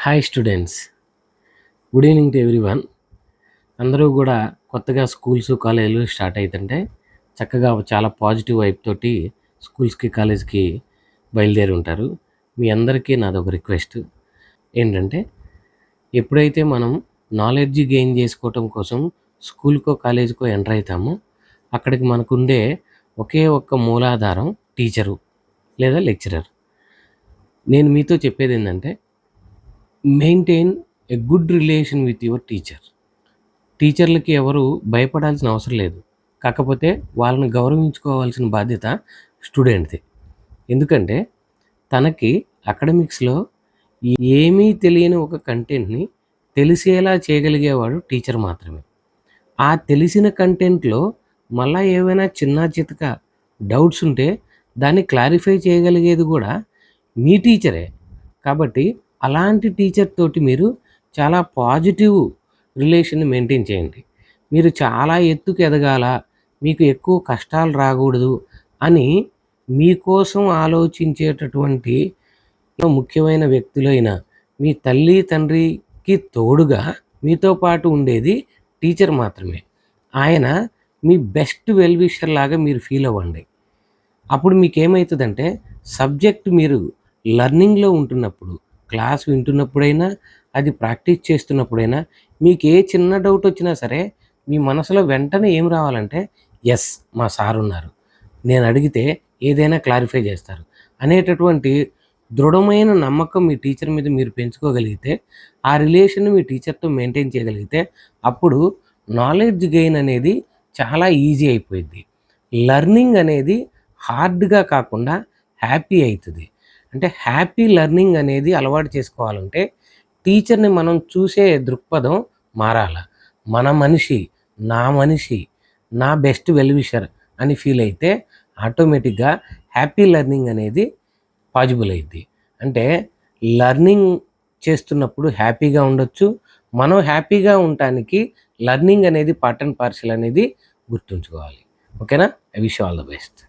Hi students, good evening to everyone. అందరూ కూడా కొత్తగా స్కూల్స్ కాలేజీలు స్టార్ట్ అవుతుంటే చక్కగా చాలా పాజిటివ్ వైబ్ తోటి స్కూల్స్కి కాలేజ్కి బయలుదేరి ఉంటారు. మీ అందరికీ నాదొక రిక్వెస్ట్ ఏంటంటే, ఎప్పుడైతే మనం నాలెడ్జ్ గెయిన్ చేసుకోవటం కోసం స్కూల్కో కాలేజీకో ఎంటర్ అవుతామో అక్కడికి మనకుండే ఒకే ఒక్క మూలాధారం టీచరు లేదా లెక్చరర్. నేను మీతో చెప్పేది ఏంటంటే, maintain a good relation with your teacher. టీచర్లకి ఎవరు భయపడాల్సిన అవసరం లేదు. కాకపోతే వాళ్ళని గౌరవించుకోవాల్సిన బాధ్యత స్టూడెంట్‌ది. ఎందుకంటే తనకి అకాడమిక్స్‌లో ఏమీ తెలియని ఒక కంటెంట్‌ని తెలిసేలా చేయగలిగేవాడు టీచర్ మాత్రమే. ఆ తెలిసిన కంటెంట్‌లో మళ్ళా ఏవైనా చిన్నా చితక డౌట్స్ ఉంటే దాన్ని క్లారిఫై చేయగలిగేది కూడా మీ టీచరే. కాబట్టి అలాంటి టీచర్ తోటి మీరు చాలా పాజిటివ్ రిలేషన్‌ని మెయింటైన్ చేయండి. మీరు చాలా ఎత్తుకు ఎదగాల, మీకు ఎక్కువ కష్టాలు రాకూడదు అని మీకోసం ఆలోచించేటటువంటి ముఖ్యమైన వ్యక్తులైన మీ తల్లి, తండ్రికి తోడుగా మీతో పాటు ఉండేది టీచర్ మాత్రమే. ఆయన మీ బెస్ట్ వెల్ విషర్ లాగా మీరు ఫీల్ అవ్వండి. అప్పుడు మీకేమవుతుందంటే, సబ్జెక్ట్ మీరు లెర్నింగ్‌లో ఉంటున్నప్పుడు, క్లాస్ వింటున్నప్పుడైనా, అది ప్రాక్టీస్ చేస్తున్నప్పుడైనా మీకు ఏ చిన్న డౌట్ వచ్చినా సరే మీ మనసులో వెంటనే ఏం రావాలంటే, ఎస్, మా సార్ ఉన్నారు, నేను అడిగితే ఏదైనా క్లారిఫై చేస్తారు అనేటటువంటి దృఢమైన నమ్మకం మీ టీచర్ మీద మీరు పెంచుకోగలిగితే, ఆ రిలేషన్ మీ టీచర్తో మెయింటైన్ చేయగలిగితే అప్పుడు నాలెడ్జ్ గెయిన్ అనేది చాలా ఈజీ అయిపోయింది. లెర్నింగ్ అనేది హార్డ్‌గా కాకుండా హ్యాపీ అవుతుంది. అంటే హ్యాపీ లెర్నింగ్ అనేది అలవాటు చేసుకోవాలంటే టీచర్‌ని మనం చూసే దృక్పథం మారాల. మన మనిషి, నా మనిషి, నా బెస్ట్ వెల్ విషర్ అని ఫీల్ అయితే ఆటోమేటిక్‌గా హ్యాపీ లెర్నింగ్ అనేది పాజిబుల్ అయ్యిద్ది. అంటే లెర్నింగ్ చేస్తున్నప్పుడు హ్యాపీగా ఉండొచ్చు. మనం హ్యాపీగా ఉండటానికి లెర్నింగ్ అనేది పార్ట్ అండ్ పార్సెల్ అనేది గుర్తుంచుకోవాలి. ఓకేనా? I wish you all the best.